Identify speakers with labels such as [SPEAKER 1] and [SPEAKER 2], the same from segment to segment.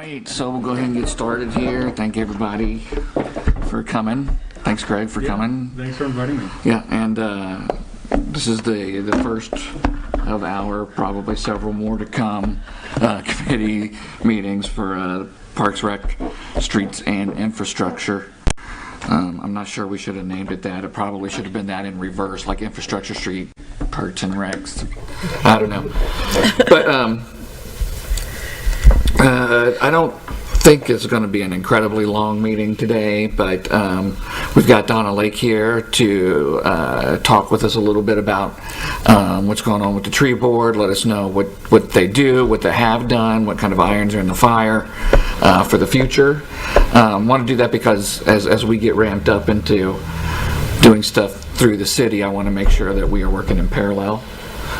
[SPEAKER 1] right, so we'll go ahead and get started here. Thank everybody for coming. Thanks, Greg, for coming.
[SPEAKER 2] Thanks for inviting me.
[SPEAKER 1] Yeah, and this is the first of our probably several more to come committee meetings for Parks, Rec, Streets, and Infrastructure. I'm not sure we should have named it that. It probably should have been that in reverse, like Infrastructure, Street, Parks, and Recs. I don't know. But I don't think it's going to be an incredibly long meeting today, but we've got Donna Lake here to talk with us a little bit about what's going on with the tree board, let us know what they do, what they have done, what kind of irons are in the fire for the future. Want to do that because as we get ramped up into doing stuff through the city, I want to make sure that we are working in parallel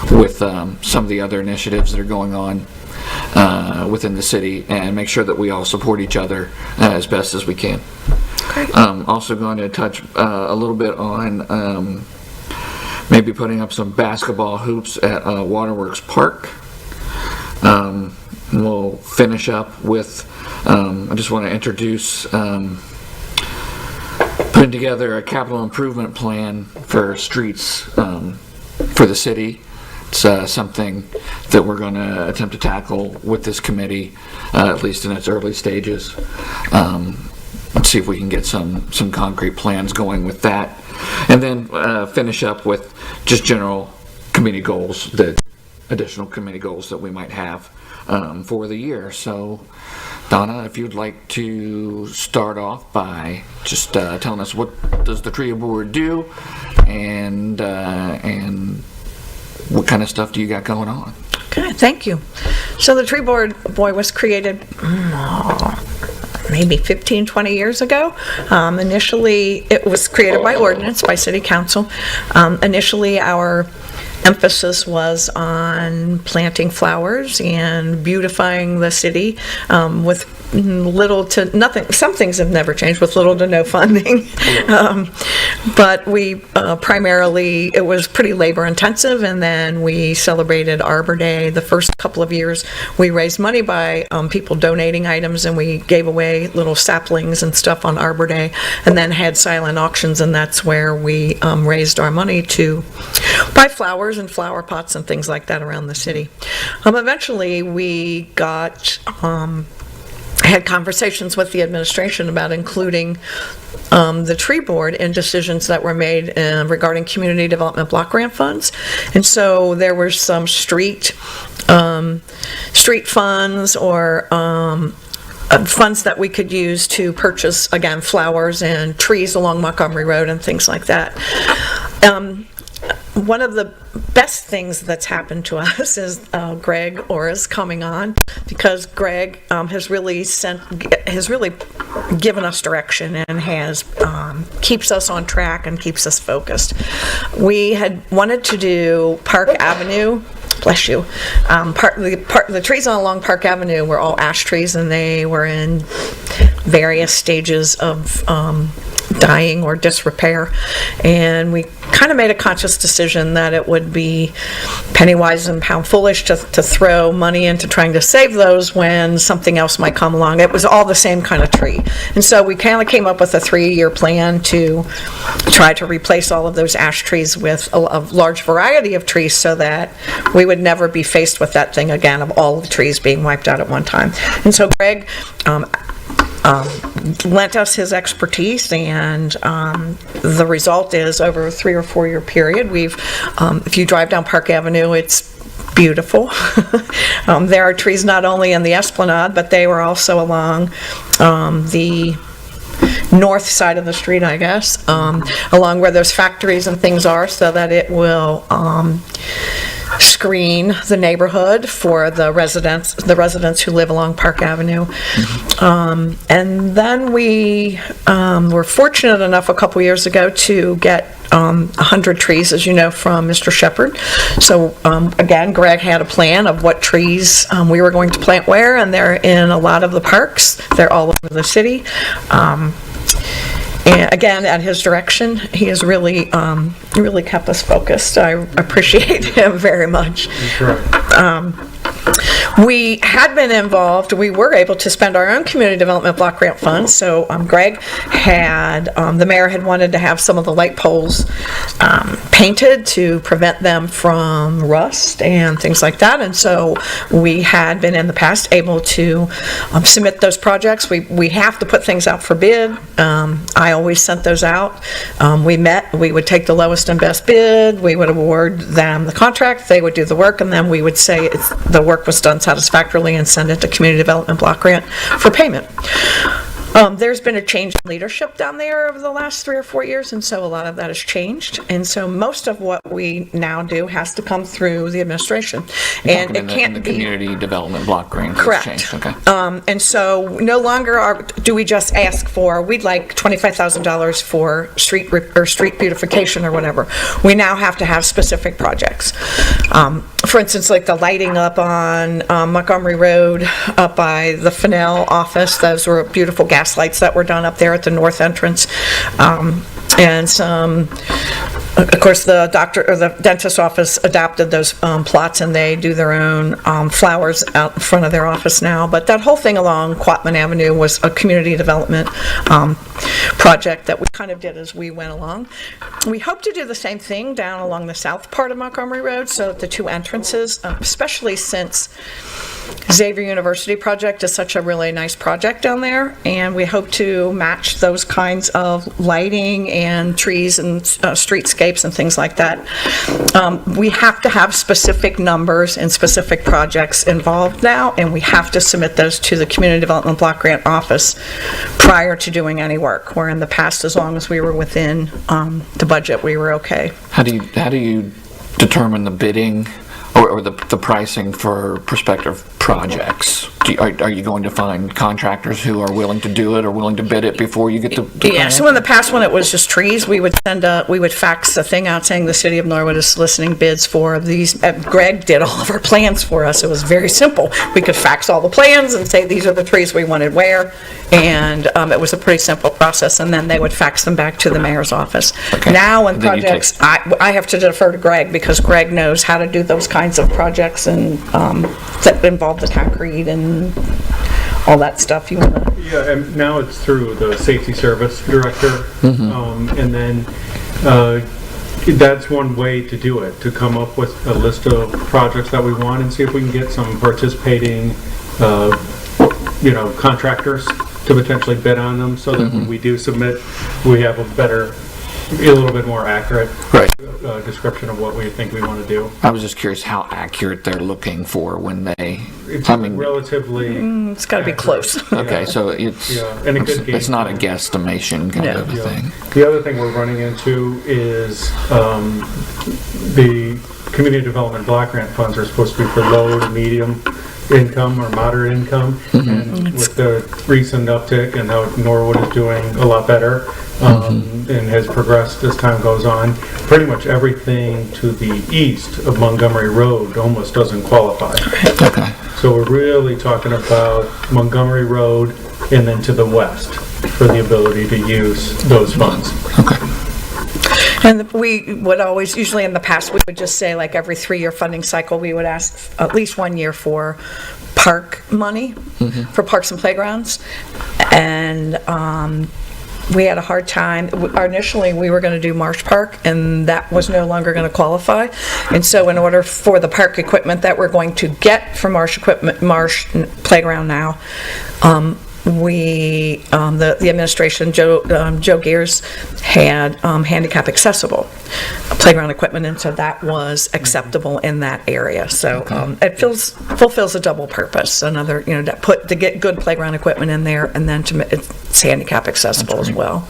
[SPEAKER 1] with some of the other initiatives that are going on within the city, and make sure that we all support each other as best as we can. Also going to touch a little bit on maybe putting up some basketball hoops at Waterworks Park. We'll finish up with, I just want to introduce putting together a capital improvement plan for streets for the city. It's something that we're going to attempt to tackle with this committee, at least in its early stages. Let's see if we can get some concrete plans going with that. And then finish up with just general committee goals, the additional committee goals that we might have for the year. So, Donna, if you'd like to start off by just telling us what does the tree board do, and what kind of stuff do you got going on?
[SPEAKER 3] Okay, thank you. So the tree board, was created maybe 15, 20 years ago. Initially, it was created by ordinance, by city council. Initially, our emphasis was on planting flowers and beautifying the city with little to nothing. Some things have never changed, with little to no funding. But we primarily, it was pretty labor intensive, and then we celebrated Arbor Day. The first couple of years we raised money by people donating items, and we gave away little saplings and stuff on Arbor Day, and then had silent auctions, and that's where we raised our money to buy flowers and flower pots and things like that around the city. Eventually we got had conversations with the administration about including the tree board in decisions that were made regarding community development block grant funds. And so there were some street funds or funds that we could use to purchase, again, flowers and trees along Montgomery Road and things like that. One of the best things that's happened to us is Greg Orr's coming on, because Greg has really given us direction and has keeps us on track and keeps us focused. We had wanted to do Park Avenue. Bless you. The trees along Park Avenue were all ash trees, and they were in various stages of dying or disrepair, and we kind of made a conscious decision that it would be penny wise and pound foolish to throw money into trying to save those when something else might come along. It was all the same kind of tree, and so we kind of came up with a 3-year plan to try to replace all of those ash trees with a large variety of trees, so that we would never be faced with that thing again of all the trees being wiped out at one time. And so Greg lent us his expertise, and the result is, over a 3 or 4 year period, we've if you drive down Park Avenue, it's beautiful. There are trees not only in the Esplanade, but they were also along the north side of the street, I guess, along where those factories and things are, so that it will screen the neighborhood for the residents who live along Park Avenue. And then we were fortunate enough a couple years ago to get 100 trees, as you know, from Mr. Shepherd. So again, Greg had a plan of what trees we were going to plant where, and they're in a lot of the parks. They're all over the city. And again, at his direction, he has really kept us focused. I appreciate him very much.
[SPEAKER 2] Sure.
[SPEAKER 3] We had been involved, we were able to spend our own community development block grant funds, so Greg had, the mayor had wanted to have some of the light poles painted to prevent them from rust and things like that, and so we had been in the past able to submit those projects. We have to put things out for bid. I always sent those out. We would take the lowest and best bid, we would award them the contract, they would do the work, and then we would say the work was done satisfactorily and send it to community development block grant for payment. There's been a change in leadership down there over the last 3 or 4 years, and so a lot of that has changed. And so most of what we now do has to come through the administration. And it can't
[SPEAKER 1] the
[SPEAKER 3] be...
[SPEAKER 1] community development block grant has
[SPEAKER 3] Correct.
[SPEAKER 1] changed. Okay.
[SPEAKER 3] And so no longer do we just ask for, we'd like $25,000 for street beautification or whatever. We now have to have specific projects. For instance, like the lighting up on Montgomery Road up by the Fennell office, those were beautiful gas lights that were done up there at the north entrance. And some, of course, the doctor or the dentist's office adopted those plots, and they do their own flowers out in front of their office now. But that whole thing along Quatman Avenue was a community development project that we kind of did as we went along. We hope to do the same thing down along the south part of Montgomery Road, so that the two entrances, especially since Xavier University project is such a really nice project down there, and we hope to match those kinds of lighting and trees and streetscapes and things like that. We have to have specific numbers and specific projects involved now, and we have to submit those to the Community Development Block Grant Office prior to doing any work, where in the past, as long as we were within the budget, we were okay.
[SPEAKER 1] How do you determine the bidding or the pricing for prospective projects? Are you going to find contractors who are willing to do it or willing to bid it before you get to
[SPEAKER 3] Yeah, so in the past, when it was just trees, we would fax the thing out saying the city of Norwood is soliciting bids for these. Greg did all of our plans for us. It was very simple. We could fax all the plans and say these are the trees we wanted where, and it was a pretty simple process, and then they would fax them back to the mayor's office.
[SPEAKER 1] Okay.
[SPEAKER 3] Now, in
[SPEAKER 1] Then you
[SPEAKER 3] projects, I have to defer to Greg, because Greg knows how to do those kinds of projects and that involve the concrete and all that stuff. You want to...
[SPEAKER 2] Yeah, and now it's through the safety service director, and then that's one way to do it, to come up with a list of projects that we want and see if we can get some participating, contractors to potentially bid on them, so that when we do submit, we have a little bit more accurate description of what we think we want to do.
[SPEAKER 1] I was just curious how accurate they're looking for when they...
[SPEAKER 2] It's relatively...
[SPEAKER 3] It's got to be close.
[SPEAKER 1] Okay, so it's
[SPEAKER 2] and a good
[SPEAKER 1] it's not a
[SPEAKER 2] game
[SPEAKER 1] guesstimation kind of a thing.
[SPEAKER 2] The other thing we're running into is the community development block grant funds are supposed to be for low to medium income or moderate income, and with the recent uptick and how Norwood is doing a lot better and has progressed as time goes on, pretty much everything to the east of Montgomery Road almost doesn't qualify.
[SPEAKER 1] Okay.
[SPEAKER 2] So we're really talking about Montgomery Road and then to the west for the ability to use those funds.
[SPEAKER 1] Okay.
[SPEAKER 3] And we would always, usually in the past, we would just say, like, every 3-year funding cycle, we would ask at least 1 year for park money, for parks and playgrounds. And we had a hard time. Initially, we were going to do Marsh Park, and that was no longer going to qualify. And so in order for the park equipment that we're going to get from Marsh Playground now, the administration, Joe Gears, had handicap accessible playground equipment, and so that was acceptable in that area. So it fulfills a double purpose. Another, to get good playground equipment in there, and then it's handicap accessible as well.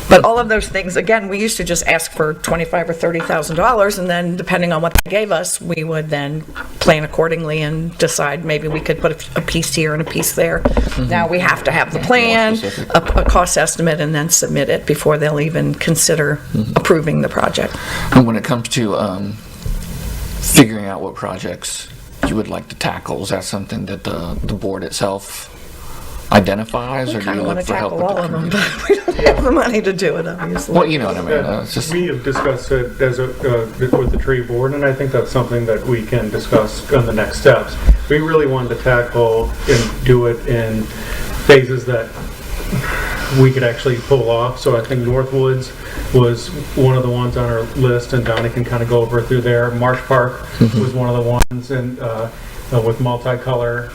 [SPEAKER 3] But all of those things, again, we used to just ask for $25,000 or $30,000, and then depending on what they gave us, we would then plan accordingly and decide maybe we could put a piece here and a piece there. Now we have to have the plan, a cost estimate, and then submit it before they'll even consider approving the project.
[SPEAKER 1] And when it comes to figuring out what projects you would like to tackle, is that something that the board itself identifies, or do
[SPEAKER 3] Kind
[SPEAKER 1] you
[SPEAKER 3] of want
[SPEAKER 1] look
[SPEAKER 3] to
[SPEAKER 1] for help
[SPEAKER 3] tackle
[SPEAKER 1] with
[SPEAKER 3] all
[SPEAKER 1] the
[SPEAKER 3] of them,
[SPEAKER 1] community?
[SPEAKER 3] but we don't have the money to do it, obviously.
[SPEAKER 1] Well, you know what I mean. It's just
[SPEAKER 2] We have discussed it as with the tree board, and I think that's something that we can discuss on the next steps. We really wanted to tackle and do it in phases that we could actually pull off. So I think Northwoods was one of the ones on our list, and Donnie can kind of go over through there. Marsh Park was one of the ones, and with multicolor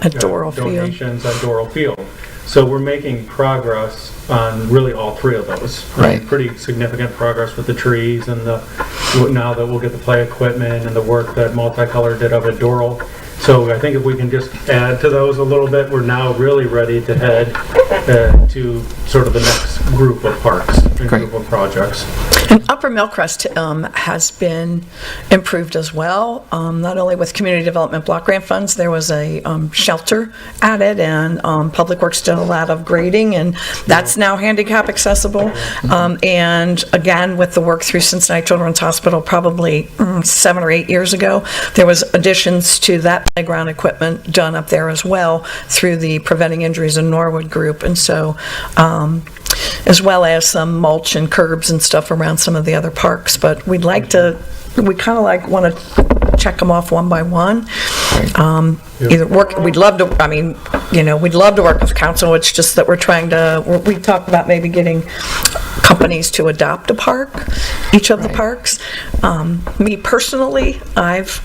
[SPEAKER 3] At Doral Field.
[SPEAKER 2] donations at Doral Field. So we're making progress on really all three of those.
[SPEAKER 1] Right.
[SPEAKER 2] Pretty significant progress with the trees and now that we'll get the play equipment and the work that Multicolor did up at Doral. So I think if we can just add to those a little bit, we're now really ready to head to sort of the next group of parks and
[SPEAKER 1] Great.
[SPEAKER 2] group of projects.
[SPEAKER 3] And Upper Millcrest has been improved as well, not only with community development block grant funds. There was a shelter added, and Public Works did a lot of grading, and that's now handicap accessible. And again, with the work through Cincinnati Children's Hospital, probably 7 or 8 years ago, there was additions to that playground equipment done up there as well through the Preventing Injuries in Norwood group. And so, as well as some mulch and curbs and stuff around some of the other parks. But we kind of want to check them off one by one. Either work, we'd love to, we'd love to work with council. It's just that we talked about maybe getting companies to adopt a park, each of the parks. Me personally, I've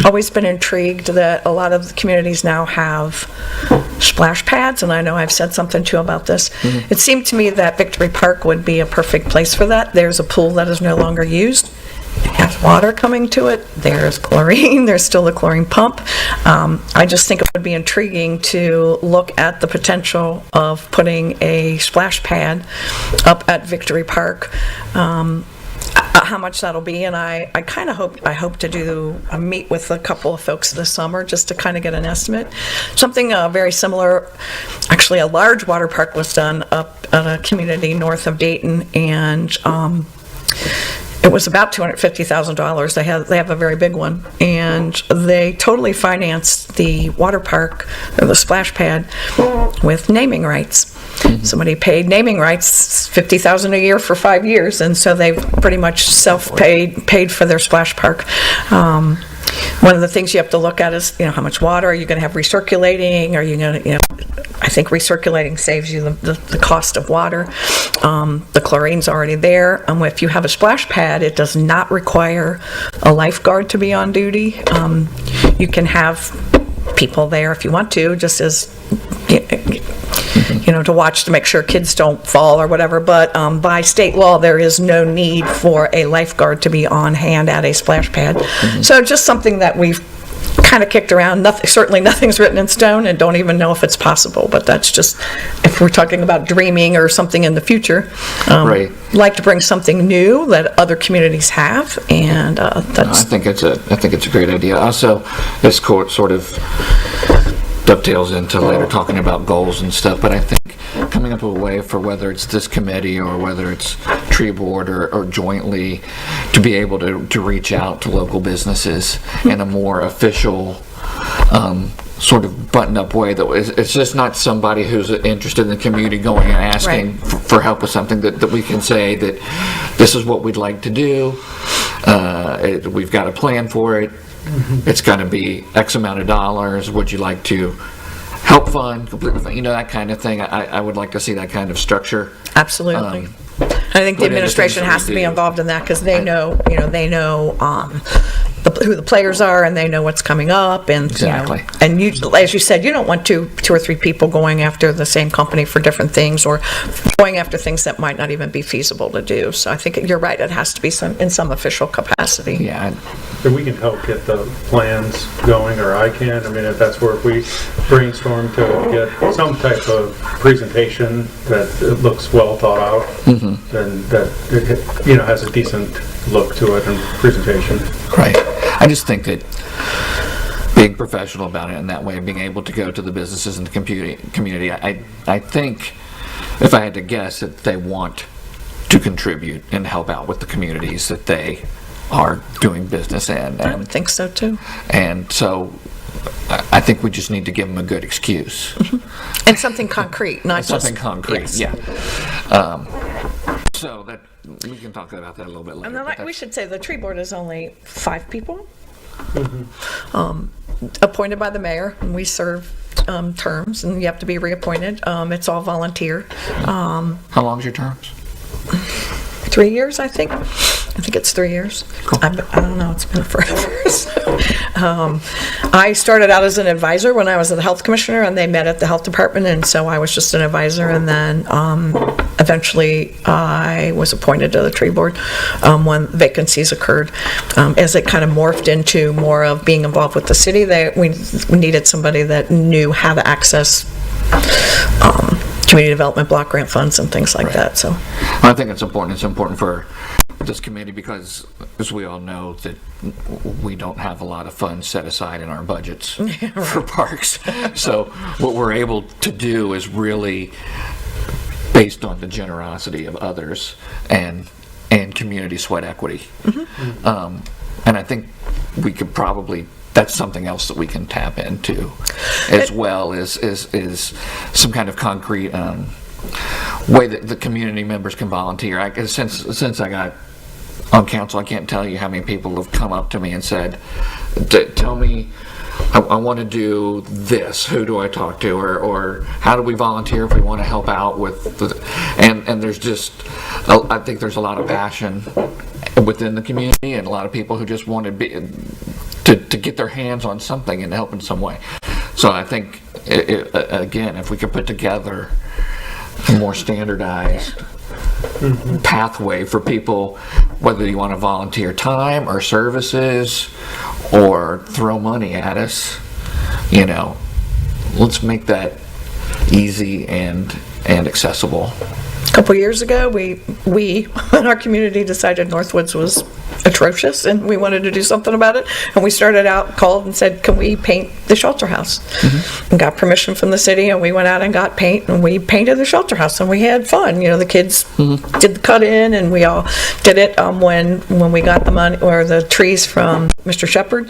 [SPEAKER 3] always been intrigued that a lot of the communities now have splash pads, and I know I've said something to you about this. It seemed to me that Victory Park would be a perfect place for that. There's a pool that is no longer used. It has water coming to it. There's chlorine. There's still a chlorine pump. I just think it would be intriguing to look at the potential of putting a splash pad up at Victory Park. How much that'll be, and I kind of hope to do a meet with a couple of folks this summer just to kind of get an estimate. Something very similar, actually a large water park was done up at a community north of Dayton, and it was about $250,000. They have a very big one, and they totally financed the water park, or the splash pad, with naming rights. Somebody paid naming rights, $50,000 a year for 5 years, and so they've pretty much paid for their splash park. One of the things you have to look at is, how much water are you going to have recirculating? Are you going to, I think recirculating saves you the cost of water. The chlorine's already there. If you have a splash pad, it does not require a lifeguard to be on duty. You can have people there if you want to, just as to watch to make sure kids don't fall or whatever, but by state law, there is no need for a lifeguard to be on hand at a splash pad. So just something that we've kind of kicked around. Certainly nothing's written in stone, and don't even know if it's possible, but that's just, if we're talking about dreaming or something in the future,
[SPEAKER 1] Right.
[SPEAKER 3] like to bring something new that other communities have, and that's...
[SPEAKER 1] I think it's a great idea. Also, this sort of dovetails into later talking about goals and stuff, but I think coming up with a way for whether it's this committee or whether it's tree board or jointly to be able to reach out to local businesses in a more official sort of buttoned-up way. That it's just not somebody who's interested in the community going and asking for help with something, that we can say that this is what we'd like to do. We've got a plan for it. It's going to be X amount of dollars. Would you like to help fund, completely, that kind of thing? I would like to see that kind of structure.
[SPEAKER 3] Absolutely. I think the administration has to be involved in that, because they know who the players are, and they know what's coming up, and
[SPEAKER 1] Exactly.
[SPEAKER 3] And you, as you said, you don't want two or three people going after the same company for different things, or going after things that might not even be feasible to do. So I think you're right. It has to be in some official capacity.
[SPEAKER 1] Yeah.
[SPEAKER 2] And we can help get the plans going, or I can. If that's where we brainstorm to get some type of presentation that looks well thought out, and that it has a decent look to it and presentation.
[SPEAKER 1] Right. I just think that being professional about it in that way, being able to go to the businesses and the community, I think, if I had to guess, that they want to contribute and help out with the communities that they are doing business in.
[SPEAKER 3] I would think so too.
[SPEAKER 1] And so I think we just need to give them a good excuse.
[SPEAKER 3] And something concrete, not just...
[SPEAKER 1] Something concrete,
[SPEAKER 3] Yes.
[SPEAKER 1] yeah. So that, we can talk about that a little bit later.
[SPEAKER 3] And then
[SPEAKER 1] but
[SPEAKER 3] we
[SPEAKER 1] that's-
[SPEAKER 3] should say the tree board is only 5 people, appointed by the mayor, and we serve terms, and you have to be reappointed. It's all volunteer.
[SPEAKER 1] How long's your terms?
[SPEAKER 3] 3 years, I think. I think it's 3 years. I don't know, it's been forever. So, I started out as an advisor when I was the health commissioner, and they met at the health department, and so I was just an advisor, and then eventually I was appointed to the tree board when vacancies occurred. As it kind of morphed into more of being involved with the city, we needed somebody that knew how to access community development block grant funds and things like that, so.
[SPEAKER 1] I think it's important. It's important for this committee because, as we all know, that we don't have a lot of funds set aside in our budgets for parks. So what we're able to do is really based on the generosity of others and community sweat equity. And I think we could probably, that's something else that we can tap into, as well as some kind of concrete way that the community members can volunteer. Since I got on council, I can't tell you how many people have come up to me and said, tell me, I want to do this, who do I talk to, or how do we volunteer if we want to help out with and there's just, I think there's a lot of passion within the community and a lot of people who just want to get their hands on something and help in some way. So I think, again, if we could put together a more standardized pathway for people, whether you want to volunteer time or services or throw money at us, let's make that easy and accessible.
[SPEAKER 3] A couple years ago, we in our community decided Northwoods was atrocious and we wanted to do something about it. And we started out, called and said, can we paint the shelter house? And got permission from the city, and we went out and got paint, and we painted the shelter house, and we had fun. The kids did the cut in, and we all did it. When we got the money or the trees from Mr. Shepherd,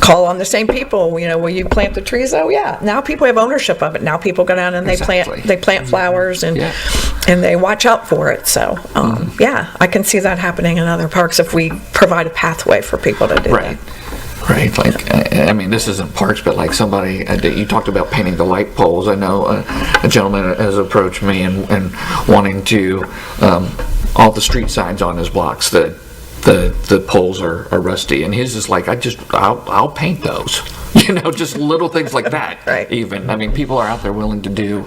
[SPEAKER 3] call on the same people, will you plant the trees? Oh yeah. Now people have ownership of it. Now people go down and they plant flowers and they watch out for it. So yeah, I can see that happening in other parks if we provide a pathway for people to do that.
[SPEAKER 1] Right, like, this isn't parks, but like somebody, you talked about painting the light poles. I know a gentleman has approached me and wanting to, all the street signs on his blocks, the poles are rusty, and his is like, I'll paint those. Just little things like that.
[SPEAKER 3] Right.
[SPEAKER 1] Even, people are out there willing to do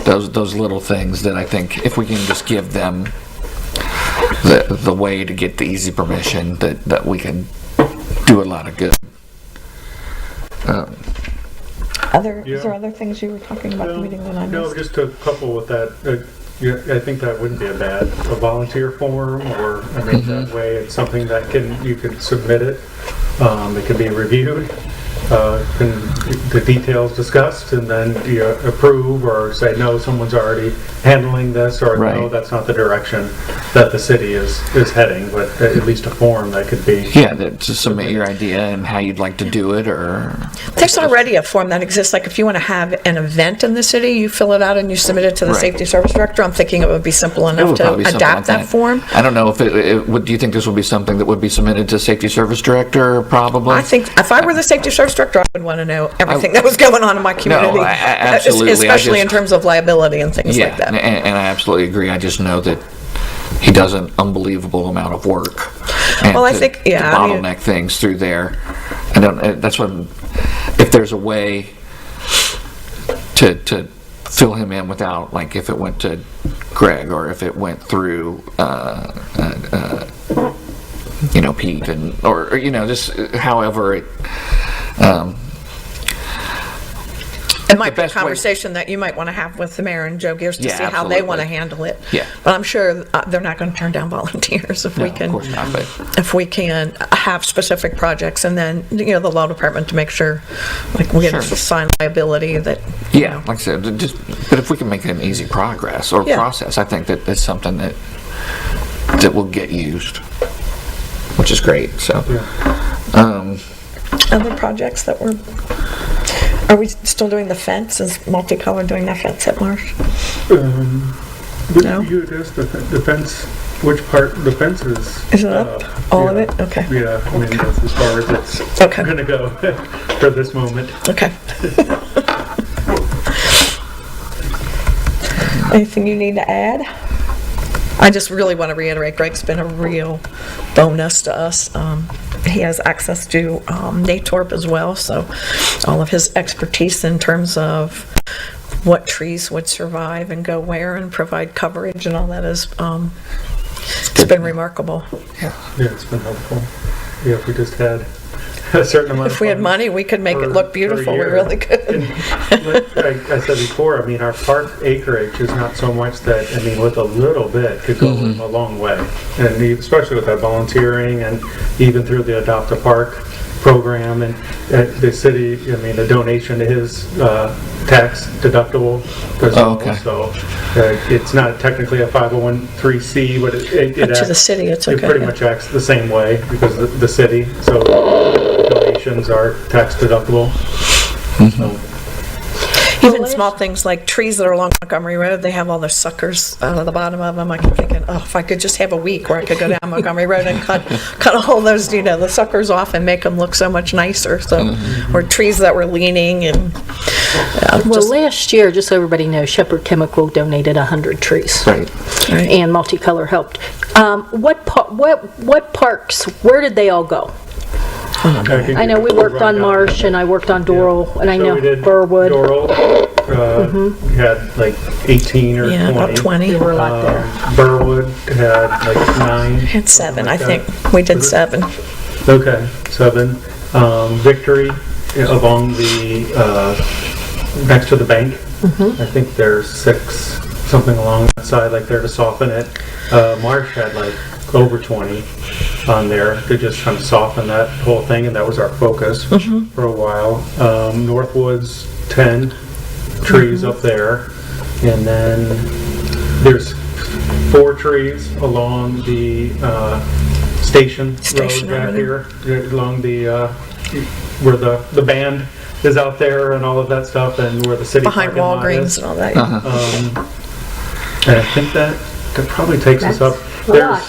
[SPEAKER 1] those little things that I think if we can just give them the way to get the easy permission, that we can do a lot of good.
[SPEAKER 3] Is there other things you were talking about the meeting that I missed?
[SPEAKER 2] No, just to couple with that, I think that wouldn't be a volunteer form, or that way it's something that you can submit it. It can be reviewed, and the details discussed, and then you approve or say no, someone's already handling this, or no, that's not the direction that the city is heading. But at least a form that could be
[SPEAKER 1] to submit your idea and how you'd like to do it, or
[SPEAKER 3] there's already a form that exists. Like if you want to have an event in the city, you fill it out and you submit it to the safety service director. I'm thinking it would be simple enough to adapt that form.
[SPEAKER 1] I don't know if do you think this would be something that would be submitted to safety service director? Probably.
[SPEAKER 3] I think if I were the safety service director, I would want to know everything that was going on in my community.
[SPEAKER 1] No, absolutely.
[SPEAKER 3] Especially in terms of liability and things like that.
[SPEAKER 1] And I absolutely agree. I just know that he does an unbelievable amount of work. And
[SPEAKER 3] I think,
[SPEAKER 1] to bottleneck things through there. That's what, if there's a way to fill him in without, like if it went to Greg or if it went through, Pete or just however it,
[SPEAKER 3] it might be a conversation that you might want to have with the mayor and Joe Gears to see how they want to handle it.
[SPEAKER 1] Yeah.
[SPEAKER 3] But I'm sure they're not going to turn down volunteers if we can.
[SPEAKER 1] Of course not, but
[SPEAKER 3] if we can have specific projects, and then the law department to make sure, like we get sign liability that.
[SPEAKER 1] Like I said, but if we can make it an easy process, I think that that's something that will get used, which is great. So.
[SPEAKER 3] Other projects that were Are we still doing the fence? Is Multicolor doing that fence at Marsh? No?
[SPEAKER 2] You asked the fence, which part, the fence is...
[SPEAKER 3] Is it up? All of
[SPEAKER 2] yeah.
[SPEAKER 3] it? Okay.
[SPEAKER 2] Yeah, I mean, that's as far as it's
[SPEAKER 3] Okay.
[SPEAKER 2] gonna go for this moment.
[SPEAKER 3] Okay. Anything you need to add? I just really want to reiterate, Greg's been a real bonus to us. He has access to NATORP as well, so all of his expertise in terms of what trees would survive and go where and provide coverage and all that is, it's been remarkable.
[SPEAKER 2] Yeah, it's been helpful. Yeah, if we just had a certain amount of
[SPEAKER 3] If we had
[SPEAKER 2] funds
[SPEAKER 3] money, we could make it
[SPEAKER 2] for-
[SPEAKER 3] look
[SPEAKER 2] for a
[SPEAKER 3] beautiful, we
[SPEAKER 2] year.
[SPEAKER 3] really could.
[SPEAKER 2] Like I said before, I mean, our park acreage is not so much that, I mean, with a little bit could go a long way. And especially with that volunteering and even through the Adopt a Park program and the city, I mean, the donation is tax deductible as
[SPEAKER 1] Oh,
[SPEAKER 2] well.
[SPEAKER 1] okay.
[SPEAKER 2] So it's not technically a 501(c)(3), but it
[SPEAKER 3] But to the
[SPEAKER 2] acts-
[SPEAKER 3] city, it's
[SPEAKER 2] it
[SPEAKER 3] okay.
[SPEAKER 2] pretty
[SPEAKER 3] yeah.
[SPEAKER 2] much acts the same way because the city, so donations are tax deductible. So,
[SPEAKER 3] Even small things like trees that are along Montgomery Road, they have all those suckers out of the bottom of them. I keep thinking, oh, if I could just have a week where I could go down Montgomery Road and cut all those, the suckers off and make them look so much nicer. So, or trees that were leaning and,
[SPEAKER 4] Well, last year, just so everybody knows, Shepherd Chemical donated 100 trees.
[SPEAKER 1] Right.
[SPEAKER 4] And Multicolor helped. What parks, where did they all go? I know we worked on Marsh, and I worked on Doral, and I
[SPEAKER 2] So
[SPEAKER 4] know
[SPEAKER 2] we did
[SPEAKER 4] Burwood.
[SPEAKER 2] Doral, we had like 18 or 20.
[SPEAKER 3] yeah, about 20.
[SPEAKER 4] There were a lot there.
[SPEAKER 2] Burwood had like 9.
[SPEAKER 3] Had 7, I
[SPEAKER 2] something like
[SPEAKER 3] think. We did
[SPEAKER 2] Was it?
[SPEAKER 3] 7.
[SPEAKER 2] Okay, 7. Victory along the, next to the bank. I think there's 6, something along that side, like there to soften it. Marsh had like over 20 on there to just kind of soften that whole thing, and that was our focus for a while. Northwood's 10 trees up there, and then there's 4 trees along the Station
[SPEAKER 3] Station
[SPEAKER 2] Road back
[SPEAKER 3] Avenue.
[SPEAKER 2] here, along the where the band is out there and all of that stuff, and where the city
[SPEAKER 3] Behind
[SPEAKER 2] parking lot
[SPEAKER 3] Walgreens
[SPEAKER 2] is.
[SPEAKER 3] and all that.
[SPEAKER 2] And I think that probably takes us up. There's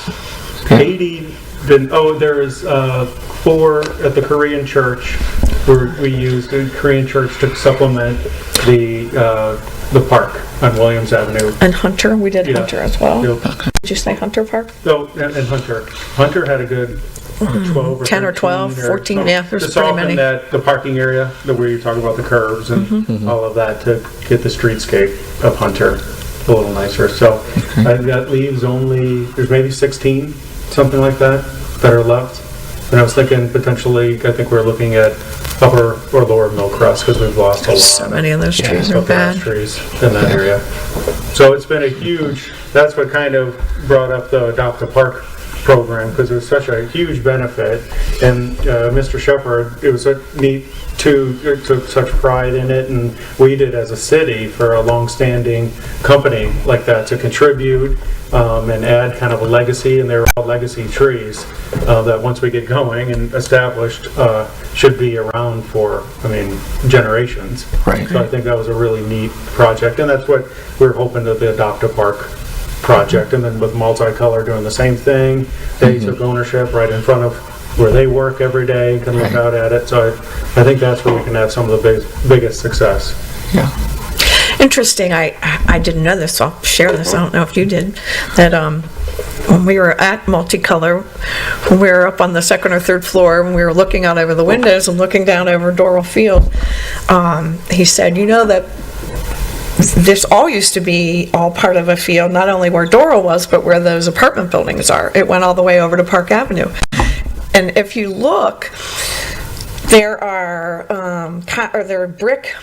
[SPEAKER 2] 80, there's 4 at the Korean church where we used the Korean church to supplement the park on Williams Avenue.
[SPEAKER 3] And Hunter, we did
[SPEAKER 2] Yeah.
[SPEAKER 3] Hunter as well.
[SPEAKER 2] Yep.
[SPEAKER 3] Did you say Hunter Park?
[SPEAKER 2] So, and Hunter. Hunter had a good 12 or
[SPEAKER 3] 10 or
[SPEAKER 2] 13
[SPEAKER 3] 12, 14,
[SPEAKER 2] something.
[SPEAKER 3] yeah, there's
[SPEAKER 2] To
[SPEAKER 3] pretty
[SPEAKER 2] soften
[SPEAKER 3] many.
[SPEAKER 2] the parking area, where you talk about the curves and all of that, to get the streetscape of Hunter a little nicer. So that leaves only, there's maybe 16, something like that are left. And I was thinking potentially, I think we're looking at upper or lower Millcrest, because we've lost a lot.
[SPEAKER 3] So many of those trees are
[SPEAKER 2] Of the ash
[SPEAKER 3] bad.
[SPEAKER 2] trees in that area. So it's been a huge, that's what kind of brought up the Adopt a Park program, because it was such a huge benefit. And Mr. Shepherd, it was so neat too, took such pride in it, and we did as a city for a long-standing company like that to contribute and add kind of a legacy, and they're all legacy trees that once we get going and established should be around for, generations.
[SPEAKER 1] Right.
[SPEAKER 2] So I think that was a really neat project, and that's what we're hoping that the Adopt a Park project, and then with Multicolor doing the same thing, they took ownership right in front of where they work every day, can look
[SPEAKER 1] Right.
[SPEAKER 2] out at it. So I think that's where we can have some of the biggest success.
[SPEAKER 1] Yeah.
[SPEAKER 3] Interesting, I didn't know this, so I'll share this, I don't know if you did, that when we were at Multicolor, when we were up on the 2nd or 3rd floor, when we were looking out over the windows and looking down over Doral Field, he said, that this all used to be all part of a field, not only where Doral was, but where those apartment buildings are. It went all the way over to Park Avenue. And if you look, there are brick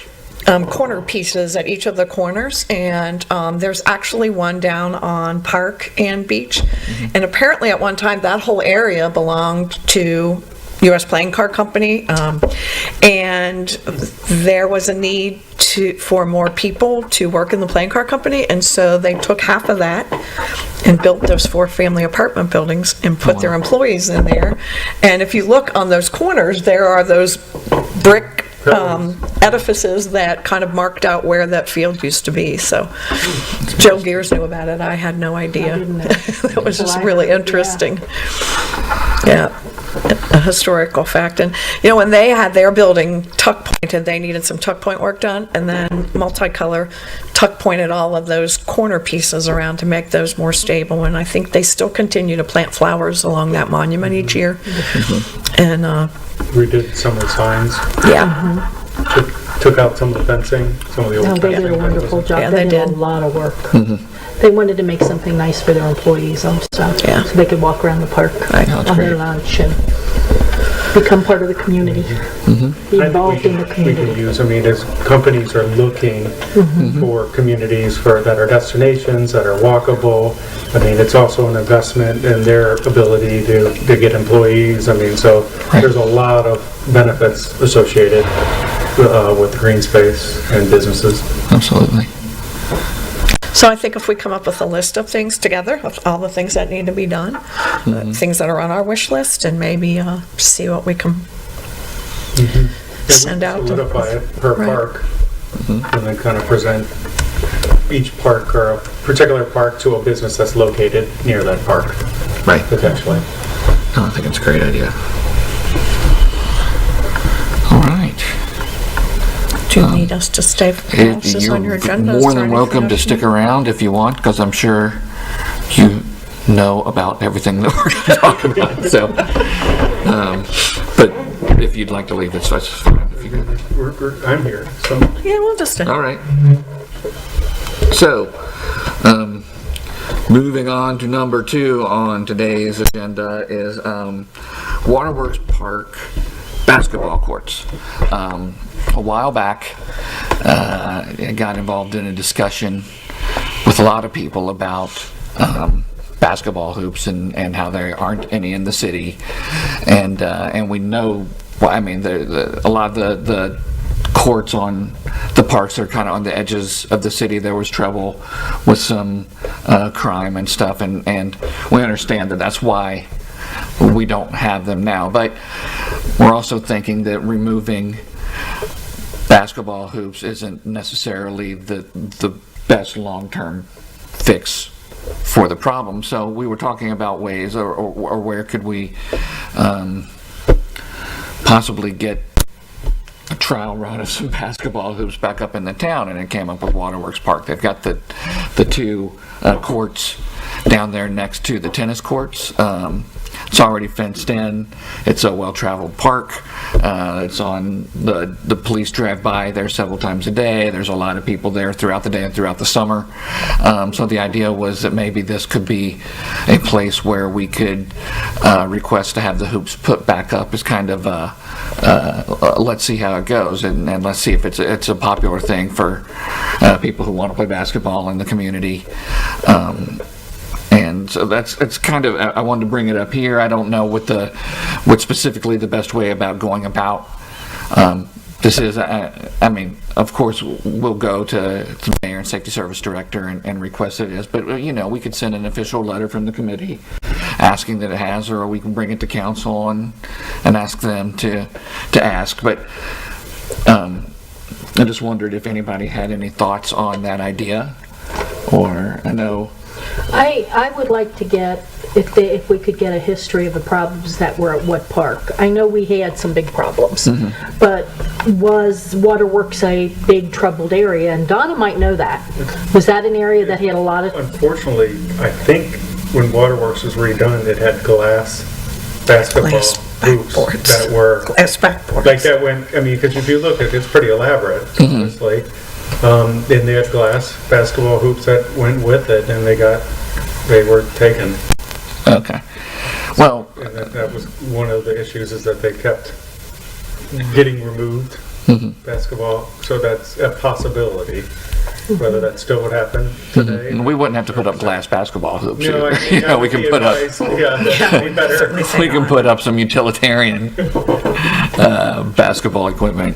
[SPEAKER 3] corner pieces at each of the corners, and there's actually one down on Park and Beach. And apparently at one time, that whole area belonged to U.S. Playing Card Company, and there was a need for more people to work in the playing card company, and so they took half of that and built those 4 family apartment buildings and put their employees in there. And if you look on those corners, there are those brick edifices that kind of marked out where that field used to be, so Joe Gears knew about it, I had no idea.
[SPEAKER 4] I didn't know.
[SPEAKER 3] That was just
[SPEAKER 4] Until I
[SPEAKER 3] really
[SPEAKER 4] heard,
[SPEAKER 3] interesting. Yeah, a historical fact. And, you know, when they had their building tuck pointed, they needed some tuck point work done, and then multicolor tuck pointed all of those corner pieces around to make those more stable, and I think they still continue to plant flowers along that monument each year. And,
[SPEAKER 2] Redid some of the signs,
[SPEAKER 3] yeah,
[SPEAKER 2] took out some of the fencing, some of the old.
[SPEAKER 4] No, they did a
[SPEAKER 2] fencing that
[SPEAKER 4] wonderful
[SPEAKER 2] wasn't-
[SPEAKER 4] job.
[SPEAKER 3] Yeah,
[SPEAKER 4] They
[SPEAKER 3] they
[SPEAKER 4] did a
[SPEAKER 3] did.
[SPEAKER 4] lot of work. They wanted to make something nice for their employees also,
[SPEAKER 3] Yeah.
[SPEAKER 4] so they could walk around the park
[SPEAKER 3] Right.
[SPEAKER 1] That's
[SPEAKER 4] on their
[SPEAKER 1] great.
[SPEAKER 4] lunch and become part of the community, be
[SPEAKER 2] I think
[SPEAKER 4] involved in the
[SPEAKER 2] we can
[SPEAKER 4] community.
[SPEAKER 2] use, I mean, as companies are looking for communities that are destinations, that are walkable, I mean, it's also an investment in their ability to get employees, I mean, so there's a lot of benefits associated with green space and businesses.
[SPEAKER 1] Absolutely.
[SPEAKER 3] so I think if we come up with a list of things together, of all the things that need to be done, things that are on our wish list, and maybe see what we can send out. to-
[SPEAKER 2] Solidify it per
[SPEAKER 3] Right.
[SPEAKER 2] park, and then kind of present each park or a particular park to a business that's located near that park,
[SPEAKER 1] Right.
[SPEAKER 2] potentially.
[SPEAKER 1] No, I think it's a great idea. All right.
[SPEAKER 3] Do you need us to stay, else is on your
[SPEAKER 1] You're
[SPEAKER 3] agenda?
[SPEAKER 1] more
[SPEAKER 3] Is there
[SPEAKER 1] than
[SPEAKER 3] anything
[SPEAKER 1] welcome to
[SPEAKER 3] else?
[SPEAKER 1] stick around if you want, because I'm sure you know about everything that we're going to talk about. So, but if you'd like to leave, that's fine. If you
[SPEAKER 2] I'm here, so.
[SPEAKER 3] Yeah, we'll just,
[SPEAKER 1] All right. So, moving on to number 2 on today's agenda is Waterworks Park basketball courts. A while back, I got involved in a discussion with a lot of people about basketball hoops and how there aren't any in the city, and we know. Well, I mean, a lot of the courts on the parks are kind of on the edges of the city. There was trouble with some crime and stuff, and we understand that that's why we don't have them now. But we're also thinking that removing basketball hoops isn't necessarily the best long-term fix for the problem. So we were talking about ways, or where could we possibly get a trial run of some basketball hoops back up in the town, and it came up with Waterworks Park. They've got the 2 courts down there next to the tennis courts. It's already fenced in. It's a well-traveled park. It's on the police drive by there several times a day. There's a lot of people there throughout the day and throughout the summer. So the idea was that maybe this could be a place where we could request to have the hoops put back up as kind of let's see how it goes, and let's see if it's a popular thing for people who want to play basketball in the community. And so it's kind of, I wanted to bring it up here. I don't know what specifically the best way about going about this is. I mean, of course, we'll go to the mayor and safety service director and request it is, but we could send an official letter from the committee asking that it has, or we can bring it to council and ask them to ask. But I just wondered if anybody had any thoughts on that idea, or I know.
[SPEAKER 4] I would like to get, if we could get a history of the problems that were at what park. I know we had some big problems, but was Waterworks a big troubled area? And Donna might know that. Was that an area that had a lot of,
[SPEAKER 2] Unfortunately, I think when Waterworks was redone, it had glass basketball
[SPEAKER 3] Glass
[SPEAKER 2] hoops
[SPEAKER 3] backboards.
[SPEAKER 2] that were,
[SPEAKER 3] glass backboards.
[SPEAKER 2] like that went, I mean, because if you look at it, it's pretty elaborate, honestly. And they had glass basketball hoops that went with it, and they were taken.
[SPEAKER 1] Okay. Well,
[SPEAKER 2] And that was one of the issues, is that they kept getting removed, basketball, so that's a possibility. Whether that still would happen today.
[SPEAKER 1] we wouldn't have to put up glass basketball hoops.
[SPEAKER 2] You know, I
[SPEAKER 1] either.
[SPEAKER 2] think that
[SPEAKER 1] We
[SPEAKER 2] would
[SPEAKER 1] can
[SPEAKER 2] be
[SPEAKER 1] put up.
[SPEAKER 2] advice. Yeah, that would be better.
[SPEAKER 1] We can put up some utilitarian basketball equipment.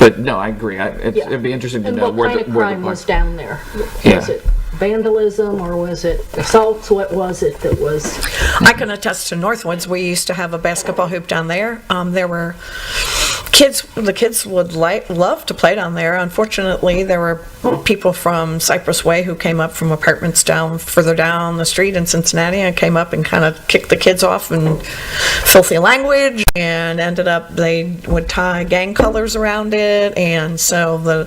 [SPEAKER 1] But no, I agree. It'd be interesting to
[SPEAKER 4] and
[SPEAKER 1] know
[SPEAKER 4] what
[SPEAKER 1] where
[SPEAKER 4] kind
[SPEAKER 1] the
[SPEAKER 4] of crime was down there?
[SPEAKER 1] Yeah.
[SPEAKER 4] Was it vandalism, or was it assaults? What was it that was?
[SPEAKER 3] I can attest to Northwoods. We used to have a basketball hoop down there. There were the kids would love to play down there. Unfortunately, there were people from Cypress Way who came up from apartments further down the street in Cincinnati and came up and kind of kicked the kids off in filthy language, and ended up they would tie gang colors around it. And so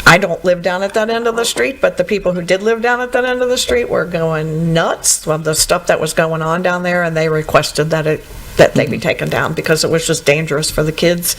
[SPEAKER 3] I don't live down at that end of the street, but the people who did live down at that end of the street were going nuts with the stuff that was going on down there, and they requested that they be taken down because it was just dangerous for the kids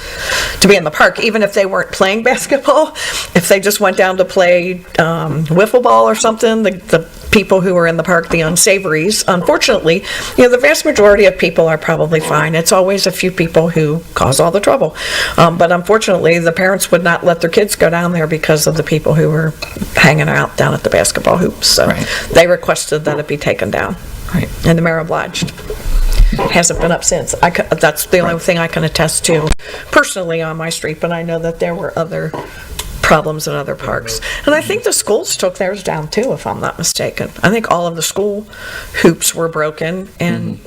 [SPEAKER 3] to be in the park, even if they weren't playing basketball. If they just went down to play wiffle ball or something, the people who were in the park, the unsavories, unfortunately, the vast majority of people are probably fine. It's always a few people who cause all the trouble. But unfortunately, the parents would not let their kids go down there because of the people who were hanging out down at the basketball hoops. So
[SPEAKER 1] Right.
[SPEAKER 3] they requested that it be taken down.
[SPEAKER 1] Right.
[SPEAKER 3] And the mayor obliged. Hasn't been up since. That's the only thing I can attest to personally on my street, but I know that there were other problems in other parks. And I think the schools took theirs down too, if I'm not mistaken. I think all of the school hoops were broken, and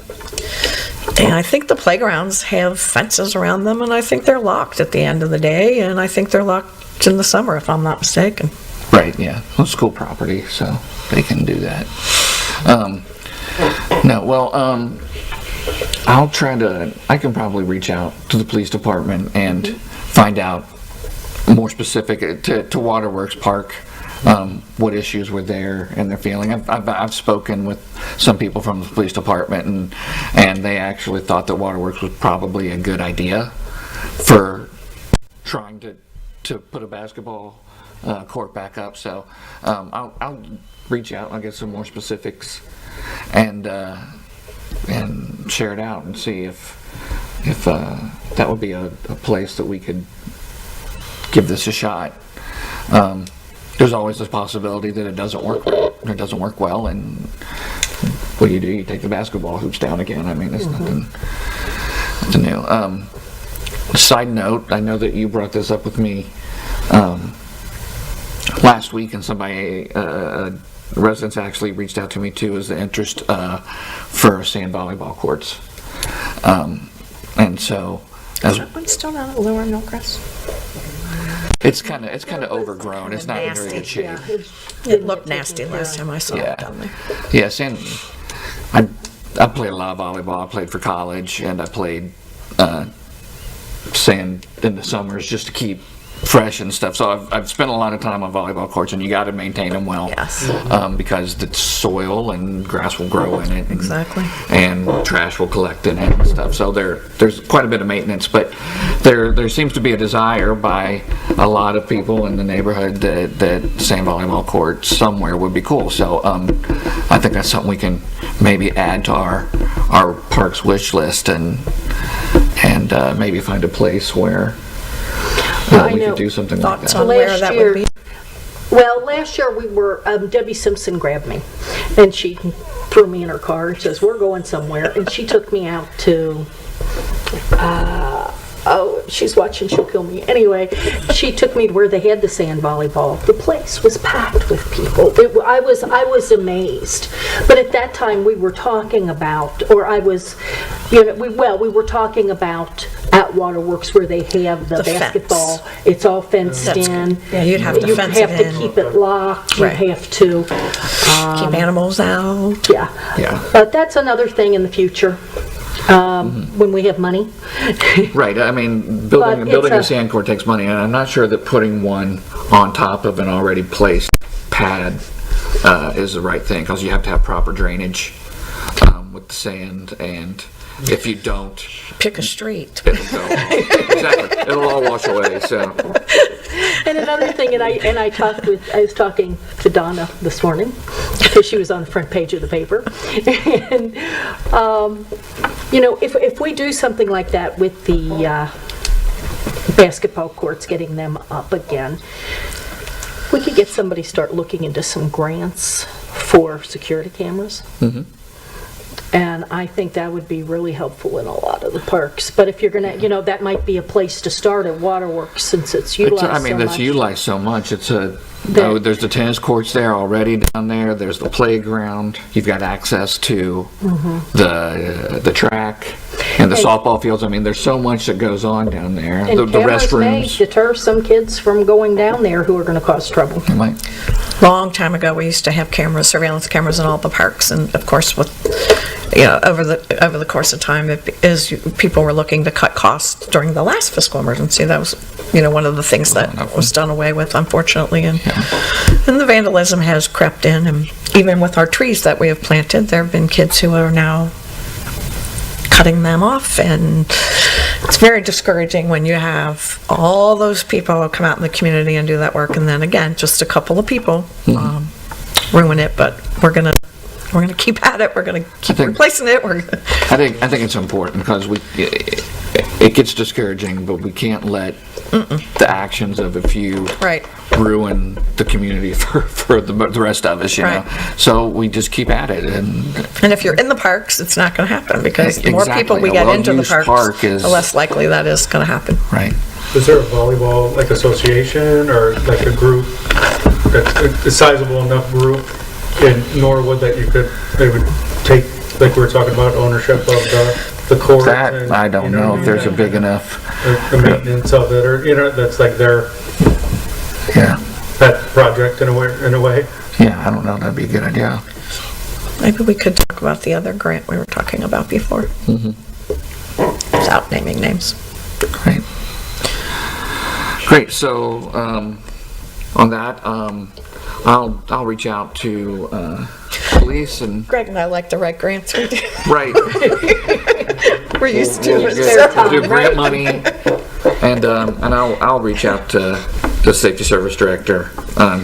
[SPEAKER 3] I think the playgrounds have fences around them, and I think they're locked at the end of the day, and I think they're locked in the summer, if I'm not mistaken.
[SPEAKER 1] Right, yeah. Well, school property, so they can do that. I can probably reach out to the police department and find out more specific to Waterworks Park, what issues were there and their feeling. I've spoken with some people from the police department, and they actually thought that Waterworks was probably a good idea for trying to put a basketball court back up. So I'll reach out. I'll get some more specifics and share it out and see if that would be a place that we could give this a shot. There's always this possibility that it doesn't work well, and what do? You take the basketball hoops down again. I mean, it's nothing new. Side note, I know that you brought this up with me last week, and somebody, residents actually reached out to me too, as the interest for sand volleyball courts. And so,
[SPEAKER 3] Is that one still down at Lower Millcrest?
[SPEAKER 1] it's kind of overgrown. It's not in very good shape.
[SPEAKER 3] It looked nasty last time I saw
[SPEAKER 1] Yeah.
[SPEAKER 3] it down there.
[SPEAKER 1] Yeah, sand. I played a lot of volleyball. I played for college, and I played sand in the summers just to keep fresh and stuff. So I've spent a lot of time on volleyball courts, and you got to maintain them well.
[SPEAKER 3] Yes.
[SPEAKER 1] Because the soil and grass will grow in it. And,
[SPEAKER 3] Exactly.
[SPEAKER 1] And trash will collect in it and stuff. So there's quite a bit of maintenance, but there seems to be a desire by a lot of people in the neighborhood that sand volleyball court somewhere would be cool. So I think that's something we can maybe add to our parks wish list, and maybe find a place where we could do something like
[SPEAKER 3] Thoughts
[SPEAKER 1] that.
[SPEAKER 3] on where that would be?
[SPEAKER 4] Well, last year we were, Debbie Simpson grabbed me, and she threw me in her car and says, "We're going somewhere," and she took me out to, she's watching, she'll kill me. Anyway, she took me to where they had the sand volleyball. The place was packed with people. I was amazed. But at that time we were talking about, we were talking about at Waterworks where they have the
[SPEAKER 3] fence.
[SPEAKER 4] basketball. It's all fenced
[SPEAKER 3] That's
[SPEAKER 4] in.
[SPEAKER 3] good. Yeah, you'd have to fence it in.
[SPEAKER 4] keep it locked.
[SPEAKER 3] Right.
[SPEAKER 4] You have to,
[SPEAKER 3] Keep animals out.
[SPEAKER 4] yeah.
[SPEAKER 1] Yeah.
[SPEAKER 4] But that's another thing in the future, when we have money.
[SPEAKER 1] Right. I mean,
[SPEAKER 4] But
[SPEAKER 1] building
[SPEAKER 4] it's
[SPEAKER 1] a sand court takes money, and I'm not sure that putting one on top of an already placed pad is the right thing, because you have to have proper drainage with the sand, and if you don't,
[SPEAKER 3] Pick a street.
[SPEAKER 1] exactly, it'll all wash away. So
[SPEAKER 4] And another thing, I was talking to Donna this morning, because she was on the front page of the paper. And, if we do something like that with the basketball courts, getting them up again, we could get somebody start looking into some grants for security cameras. And I think that would be really helpful in a lot of the parks. But if you're gonna, that might be a place to start at Waterworks, since it's utilized so much.
[SPEAKER 1] that's utilized so much. There's the tennis courts there already down there. There's the playground. You've got access to the track. and the softball fields. I mean, there's so much that goes on down there.
[SPEAKER 4] And
[SPEAKER 1] The
[SPEAKER 4] cameras may
[SPEAKER 1] restrooms.
[SPEAKER 4] deter some kids from going down there who are going to cause trouble.
[SPEAKER 1] Like,
[SPEAKER 3] Long time ago, we used to have cameras, surveillance cameras in all the parks, and of course, with, over the course of time, people were looking to cut costs during the last fiscal emergency. That was, one of the things that was done away with, unfortunately, and the vandalism has crept in, and even with our trees that we have planted, there have been kids who are now cutting them off, and it's very discouraging when you have all those people come out in the community and do that work, and then again, just a couple of people ruin it. But we're gonna keep at it. We're gonna keep replacing it.
[SPEAKER 1] I think it's important because it gets discouraging, but we can't let the actions of a few
[SPEAKER 3] Right.
[SPEAKER 1] ruin the community for the rest of us, you know.
[SPEAKER 3] Right.
[SPEAKER 1] So we just keep at it, and
[SPEAKER 3] if you're in the parks, it's not going to happen, because the more
[SPEAKER 1] Exactly.
[SPEAKER 3] people we
[SPEAKER 1] A
[SPEAKER 3] get into the
[SPEAKER 1] well-used
[SPEAKER 3] parks,
[SPEAKER 1] park is-
[SPEAKER 3] the less likely that is going to happen.
[SPEAKER 1] right.
[SPEAKER 2] Is there a volleyball, like, association or like a group, that's a sizable enough group in Norwood that they would take, like we were talking about, ownership of the court?
[SPEAKER 1] That
[SPEAKER 2] and,
[SPEAKER 1] I don't know if there's a big enough.
[SPEAKER 2] the maintenance of it, or, that's like their
[SPEAKER 1] Yeah.
[SPEAKER 2] pet project in a way.
[SPEAKER 1] Yeah, I don't know. That'd be a good idea.
[SPEAKER 3] Maybe we could talk about the other grant we were talking about before, without naming names.
[SPEAKER 1] Great. Great. So on that, I'll reach out to police and
[SPEAKER 3] Greg and I like to write grants.
[SPEAKER 1] right.
[SPEAKER 3] We're used to
[SPEAKER 1] We'll
[SPEAKER 3] it.
[SPEAKER 1] get-
[SPEAKER 3] so-
[SPEAKER 1] we'll do grant money, and I'll reach out to the safety service director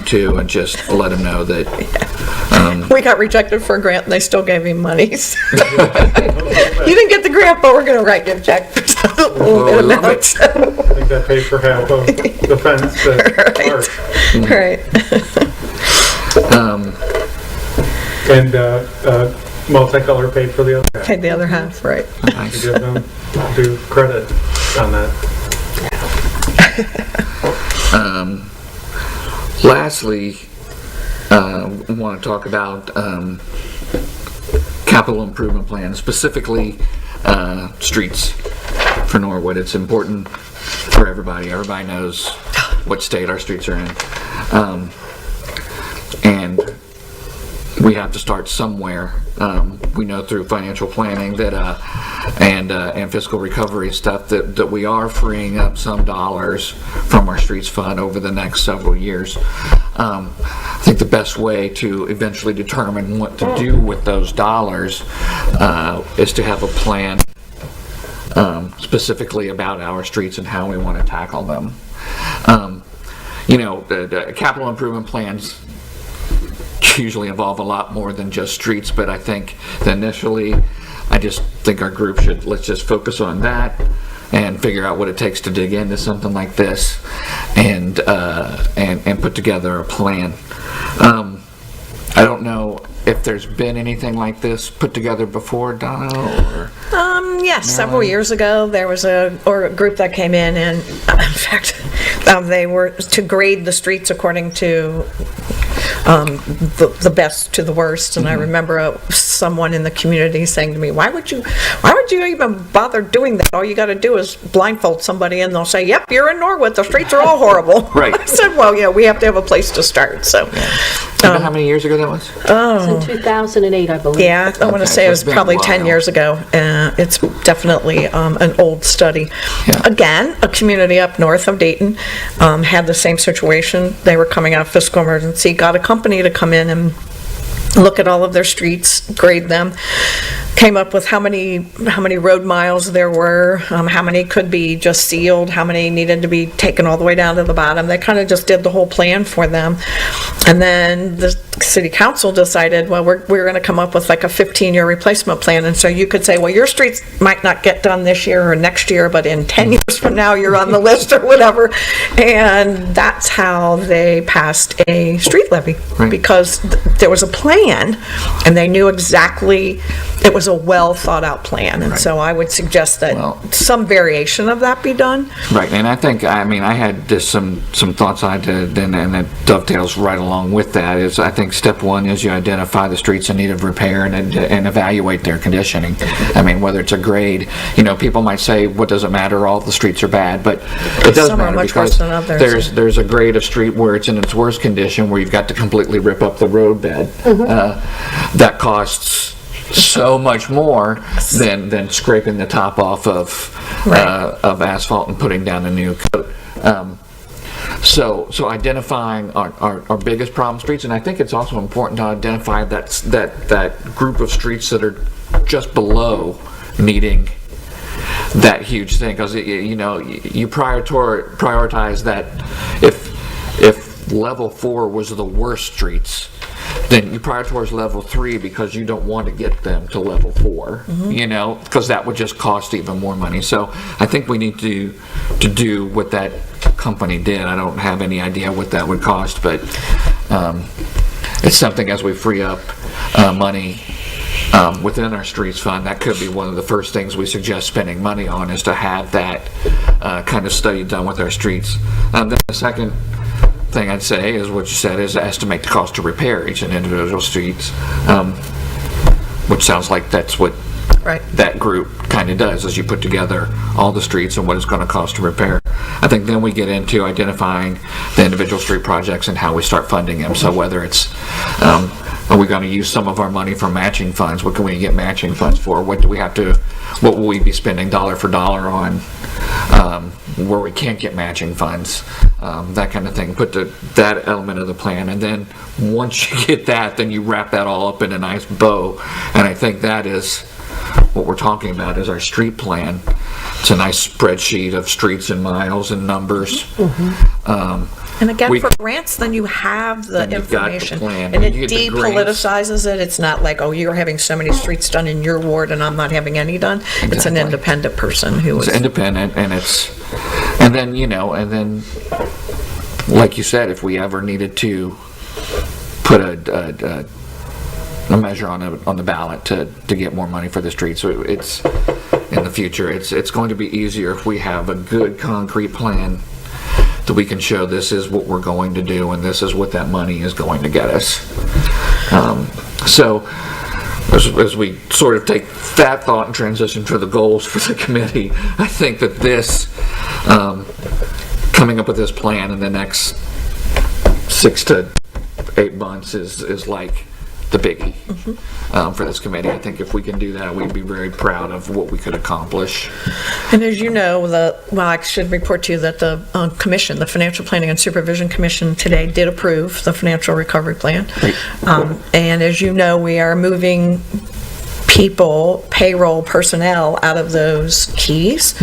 [SPEAKER 1] too, and just let him know that.
[SPEAKER 3] We got rejected for a grant and they still gave him money. So. You didn't get the grant, but we're going to write you a check for a little bit
[SPEAKER 1] we love
[SPEAKER 3] amount.
[SPEAKER 1] it.
[SPEAKER 3] So.
[SPEAKER 2] I think that paid for half of the fence that
[SPEAKER 3] Right.
[SPEAKER 2] and Multicolor paid for the other half.
[SPEAKER 3] Paid the other half, right.
[SPEAKER 2] To
[SPEAKER 1] Nice.
[SPEAKER 2] give them due credit on that.
[SPEAKER 1] Lastly, we want to talk about capital improvement plans, specifically streets for Norwood. It's important for everybody. Everybody knows what state our streets are in. And we have to start somewhere. We know through financial planning that and fiscal recovery stuff that we are freeing up some dollars from our streets fund over the next several years. I think the best way to eventually determine what to do with those dollars is to have a plan specifically about our streets and how we want to tackle them. The capital improvement plans usually involve a lot more than just streets, but I think that initially, I just think our group let's just focus on that and figure out what it takes to dig into something like this and put together a plan. I don't know if there's been anything like this put together before, Donna, or?
[SPEAKER 3] Yes, several years ago, there was a group that came in, and in fact, they were to grade the streets according to the best to the worst. And I remember someone in the community saying to me, why would you even bother doing that? All you got to do is blindfold somebody and they'll say, yep, you're in Norwood, the streets are all horrible.
[SPEAKER 1] Right.
[SPEAKER 3] I said, well, we have to have a place to start. So,
[SPEAKER 1] Do you know how many years ago that was?
[SPEAKER 4] It's in 2008, I believe.
[SPEAKER 3] yeah, I want to
[SPEAKER 1] Okay,
[SPEAKER 3] say
[SPEAKER 1] so
[SPEAKER 3] it
[SPEAKER 1] it's
[SPEAKER 3] was
[SPEAKER 1] been a
[SPEAKER 3] probably 10
[SPEAKER 1] while.
[SPEAKER 3] years ago. It's definitely an old study.
[SPEAKER 1] Yeah.
[SPEAKER 3] Again, a community up north of Dayton had the same situation. They were coming out of fiscal emergency, got a company to come in and look at all of their streets, grade them, came up with how many road miles there were, how many could be just sealed, how many needed to be taken all the way down to the bottom. They kind of just did the whole plan for them. And then the city council decided, well, we're going to come up with like a 15-year replacement plan. And so you could say, well, your streets might not get done this year or next year, but in 10 years from now, you're on the list or whatever. And that's how they passed a street levy,
[SPEAKER 1] Right.
[SPEAKER 3] because there was a plan and they knew exactly, it was a well thought out plan. And so I would suggest that
[SPEAKER 1] Well-
[SPEAKER 3] some variation of that be done.
[SPEAKER 1] Right, and I had just some thoughts I did, and it dovetails right along with that, is I think think step one is you identify the streets in need of repair and evaluate their conditioning. I mean, whether it's a grade, people might say, what does it matter, all the streets are bad, but it does
[SPEAKER 3] Some are
[SPEAKER 1] matter
[SPEAKER 3] much worse
[SPEAKER 1] because
[SPEAKER 3] than others.
[SPEAKER 1] there's a grade of street where it's in its worst condition, where you've got to completely rip up the road bed. That costs so much more than scraping the top off of asphalt and putting down a new coat. So identifying our biggest problem streets, and I think it's also important to identify that group of streets that are just below needing that huge thing, because you prioritize that. If level 4 was the worst streets, then you prioritize level 3 because you don't want to get them to level 4, because that would just cost even more money. So I think we need to do what that company did. I don't have any idea what that would cost, but it's something, as we free up money within our streets fund, that could be one of the first things we suggest spending money on, is to have that kind of study done with our streets. Then the second thing I'd say is what you said, is estimate the cost to repair each and individual streets, which sounds like that's what that group kind of does, is you put together all the streets and what it's going to cost to repair. I think then we get into identifying the individual street projects and how we start funding them. So whether it's are we going to use some of our money for matching funds? What can we get matching funds for? What will we be spending dollar for dollar on where we can't get matching funds? That kind of thing. Put that element of the plan, and then once you get that, then you wrap that all up in a nice bow. And I think that is what we're talking about, is our street plan. It's a nice spreadsheet of streets and miles and numbers.
[SPEAKER 3] And again, for grants, then you have the information.
[SPEAKER 1] Plan.
[SPEAKER 3] And it depoliticizes it. It's not like, oh, you're having so many streets done in your ward and I'm not having any done. Exactly. It's an independent person who is...
[SPEAKER 1] It's independent, and then, like you said, if we ever needed to put a measure on the ballot to get more money for the streets, so it's in the future, it's going to be easier if we have a good concrete plan that we can show this is what we're going to do and this is what that money is going to get us. So as we sort of take that thought and transition to the goals for the committee, I think that this coming up with this plan in the next 6 to 8 months is like the biggie for this committee. I think if we can do that, we'd be very proud of what we could accomplish.
[SPEAKER 3] And as you know, I should report to you that the commission, the Financial Planning and Supervision Commission, today did approve the financial recovery plan. And as you know, we are moving payroll personnel out of those keys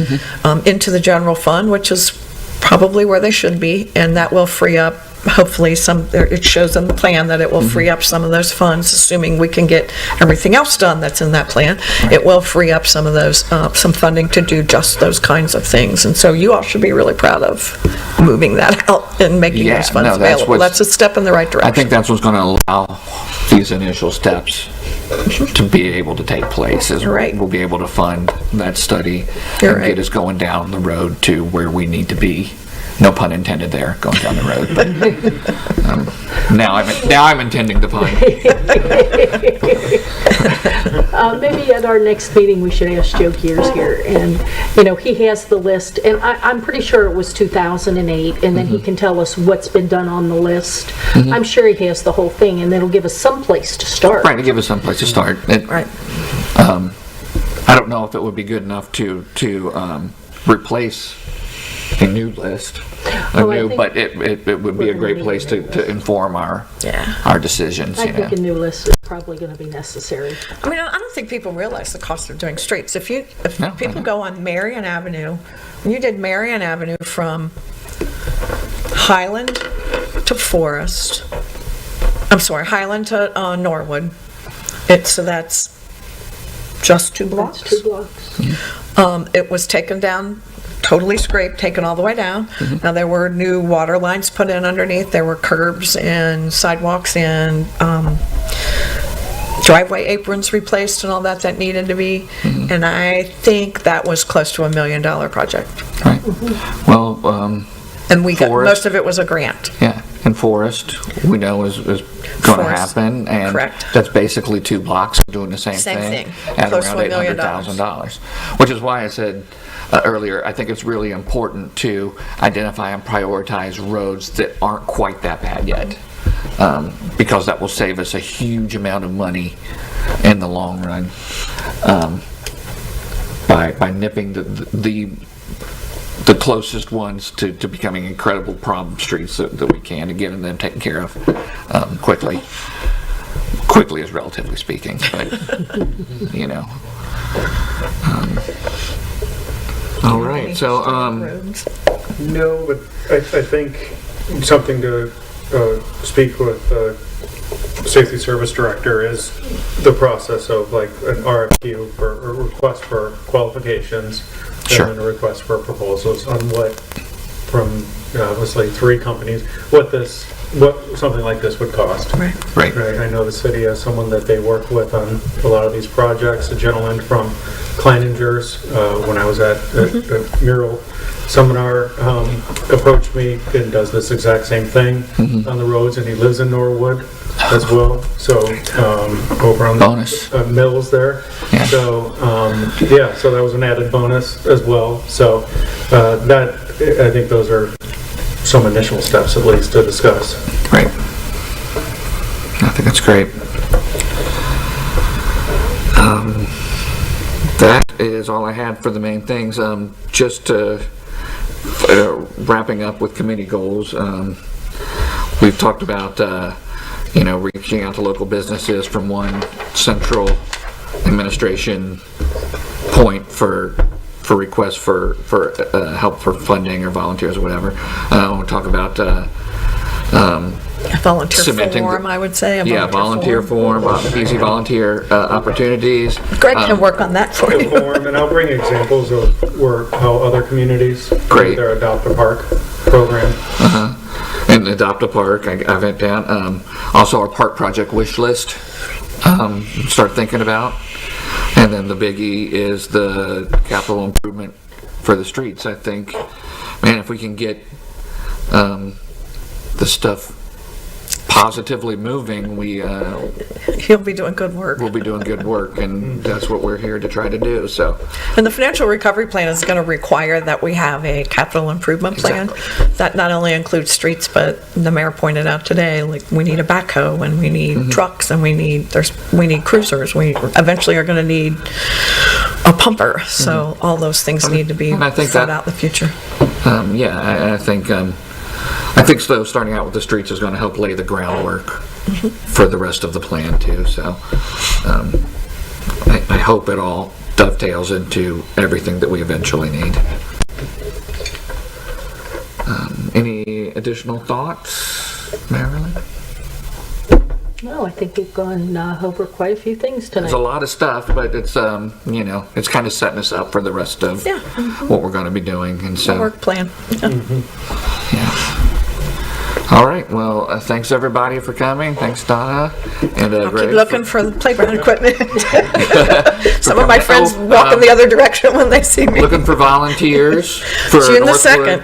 [SPEAKER 3] into the general fund, which is probably where they should be, and that will free up, hopefully, it shows in the plan that it will free up some of those funds, assuming we can get everything else done that's in that plan. It will free up some of those, some funding to do just those kinds of things. And so you all should be really proud of moving that out and making those funds available. That's a step in the right direction.
[SPEAKER 1] I think that's what's going to allow these initial steps to be able to take place, is we'll be able to fund that study and get us going down the road to where we need to be. No pun intended there, going down the road. But now I'm intending the pun.
[SPEAKER 4] Maybe at our next meeting we should ask Joe Gears here, and he has the list, and I'm pretty sure it was 2008, and then he can tell us what's been done on the list. I'm sure he has the whole thing, and that'll give us some place to start.
[SPEAKER 1] Right, to give us some place to start.
[SPEAKER 3] Right.
[SPEAKER 1] I don't know if it would be good enough to replace a new list, but it would be a great place to inform our decisions.
[SPEAKER 4] I think a new list is probably going to be necessary.
[SPEAKER 3] I mean, I don't think people realize the cost of doing streets. If people go on Marion Avenue, when you did Marion Avenue from Highland to Forest, Highland to Norwood, so that's just 2 blocks.
[SPEAKER 4] That's 2 blocks.
[SPEAKER 3] It was taken down, totally scraped, taken all the way down. Now there were new water lines put in underneath. There were curbs and sidewalks and driveway aprons replaced and all that needed to be. And I think that was close to $1 million project.
[SPEAKER 1] Right. Well,
[SPEAKER 3] and we got most of it was a grant.
[SPEAKER 1] Yeah. and Forest, we know is going to
[SPEAKER 3] Forest,
[SPEAKER 1] happen. And
[SPEAKER 3] correct.
[SPEAKER 1] that's basically 2 blocks doing the same
[SPEAKER 3] Same
[SPEAKER 1] thing.
[SPEAKER 3] thing.
[SPEAKER 1] At
[SPEAKER 3] Close to
[SPEAKER 1] around
[SPEAKER 3] $1 million.
[SPEAKER 1] $800,000. Which is why I said earlier, I think it's really important to identify and prioritize roads that aren't quite that bad yet. Because that will save us a huge amount of money in the long run. By nipping the closest ones to becoming incredible problem streets that we can, to getting them taken care of quickly. Quickly is relatively speaking, but you know. All right, so
[SPEAKER 3] Roads.
[SPEAKER 2] No, but I think something to speak with the safety service director is the process of like an RFQ for a request for qualifications,
[SPEAKER 1] Sure.
[SPEAKER 2] and then a request for proposals on what, from let's say 3 companies, what something like this would cost.
[SPEAKER 3] Right.
[SPEAKER 1] right.
[SPEAKER 2] Right, I know the city has someone that they work with on a lot of these projects, a gentleman from Kleininger's, when I was at a mural seminar, approached me and does this exact same thing on the roads, and he lives in Norwood as well, so, over on
[SPEAKER 1] Bonus.
[SPEAKER 2] the mills there.
[SPEAKER 1] Yeah.
[SPEAKER 2] So, yeah, so that was an added bonus as well, so, that, I think those are some initial steps at least to discuss.
[SPEAKER 1] Great. I think that's great. That is all I had for the main things. Just wrapping up with committee goals. We've talked about reaching out to local businesses from one central administration point for requests for help for funding or volunteers or whatever. We'll talk about
[SPEAKER 3] Volunteer
[SPEAKER 1] cementing
[SPEAKER 3] form, I would say.
[SPEAKER 1] volunteer form, easy volunteer opportunities.
[SPEAKER 3] Greg can work on that for you.
[SPEAKER 2] Form, and I'll bring examples of how other communities do
[SPEAKER 1] Great.
[SPEAKER 2] their Adopt a Park program.
[SPEAKER 1] And Adopt a Park, I have it down. Also our park project wish list, start thinking about. And then the biggie is the capital improvement for the streets. I think, man, if we can get the stuff positively moving,
[SPEAKER 3] He'll be doing good work.
[SPEAKER 1] we'll be doing good work, and that's what we're here to try to do, so.
[SPEAKER 3] And the financial recovery plan is going to require that we have a capital improvement plan. That not only includes streets, but the mayor pointed out today, like, we need a backhoe, and we need trucks, and we need cruisers. We eventually are going to need a pumper, so all those things need to be
[SPEAKER 1] And I think
[SPEAKER 3] thought
[SPEAKER 1] that-
[SPEAKER 3] out in the future.
[SPEAKER 1] I think so, starting out with the streets is going to help lay the groundwork for the rest of the plan too, so I hope it all dovetails into everything that we eventually need. Any additional thoughts, Marilyn?
[SPEAKER 4] No, I think we've gone over quite a few things
[SPEAKER 1] There's a
[SPEAKER 4] tonight.
[SPEAKER 1] lot of stuff, but it's it's kind of setting us up for the rest of
[SPEAKER 3] Yeah.
[SPEAKER 1] what we're going to be doing, and so.
[SPEAKER 3] Work plan.
[SPEAKER 1] Yeah. All right. Well, thanks everybody for coming. Thanks, Donna. And
[SPEAKER 3] I'll
[SPEAKER 1] Greg
[SPEAKER 3] keep looking for the playground equipment. Some of my
[SPEAKER 1] coming.
[SPEAKER 3] friends
[SPEAKER 1] Oh,
[SPEAKER 3] walk in the other direction when they see me.
[SPEAKER 1] looking for volunteers for
[SPEAKER 3] June the
[SPEAKER 1] Northwood.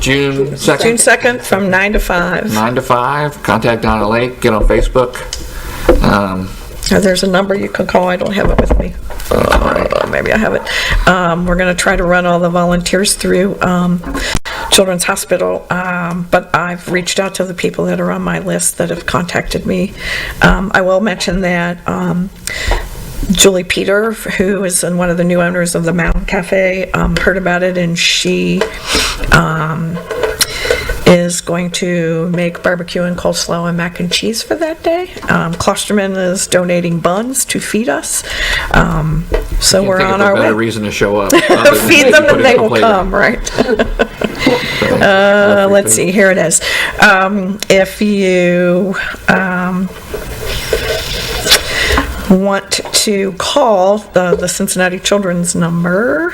[SPEAKER 1] June 2nd.
[SPEAKER 3] June 2nd from 9 to 5.
[SPEAKER 1] 9 to 5. Contact Donna Lake. Get on Facebook.
[SPEAKER 3] There's a number you can call. I don't have it with me. Maybe I have it. We're going to try to run all the volunteers through Children's Hospital, but I've reached out to the people that are on my list that have contacted me. I will mention that Julie Peter, who is one of the new owners of the Mountain Cafe, heard about it, and she is going to make barbecue and coleslaw and mac and cheese for that day. Klosterman is donating buns to feed us. So we're on our
[SPEAKER 1] A better
[SPEAKER 3] way.
[SPEAKER 1] reason to show up. other than
[SPEAKER 3] Feed them
[SPEAKER 1] put
[SPEAKER 3] and
[SPEAKER 1] it
[SPEAKER 3] they
[SPEAKER 1] on the
[SPEAKER 3] will
[SPEAKER 1] playground.
[SPEAKER 3] come, right?
[SPEAKER 1] Right.
[SPEAKER 3] Let's see, here it is. If you want to call the Cincinnati Children's number,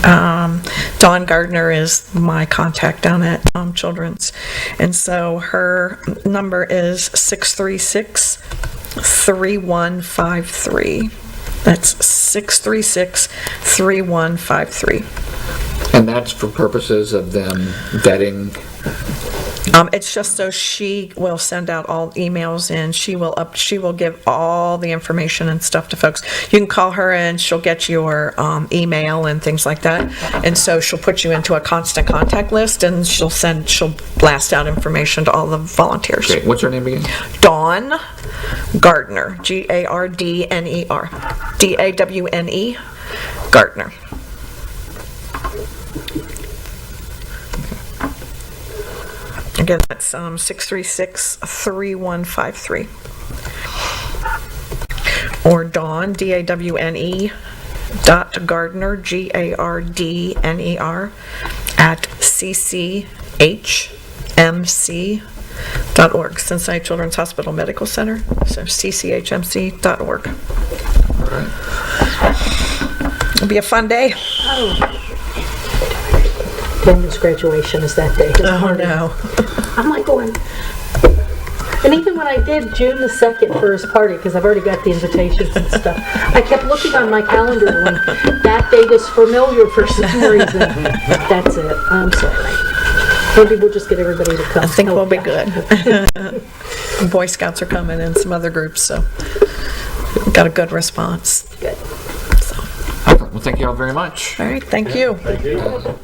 [SPEAKER 3] Dawn Gardner is my contact down at Children's. And so her number is 636-3153. That's 636-3153.
[SPEAKER 1] And that's for purposes of them vetting
[SPEAKER 3] It's just so she will send out all emails and she will give all the information and stuff to folks. You can call her and she'll get your email and things like that. And so she'll put you into a constant contact list and she'll blast out information to all the volunteers.
[SPEAKER 1] Great. What's her name again?
[SPEAKER 3] Dawn Gardner, Gardner, Dawne, Gardner. Again, that's 636-3153. Or Dawn, Dawne, .Gardner, Gardner, at cchmc.org, Cincinnati Children's Hospital Medical Center, so cchmc.org.
[SPEAKER 1] All right.
[SPEAKER 3] It'll be a fun day.
[SPEAKER 4] Daniel's graduation is that day.
[SPEAKER 3] Oh, no.
[SPEAKER 4] I'm like going, and even when I did June the 2nd for his party, because I've already got the invitations and stuff, I kept looking on my calendar going, that date is familiar for some reason. That's it. I'm sorry. Maybe we'll just get everybody to come.
[SPEAKER 3] I think we'll be
[SPEAKER 4] yeah.
[SPEAKER 3] good. Boy Scouts are coming and some other groups, so got a good response.
[SPEAKER 4] Good.
[SPEAKER 3] So,
[SPEAKER 1] Well, thank you all very much.
[SPEAKER 3] all right, thank you.
[SPEAKER 2] Thank you.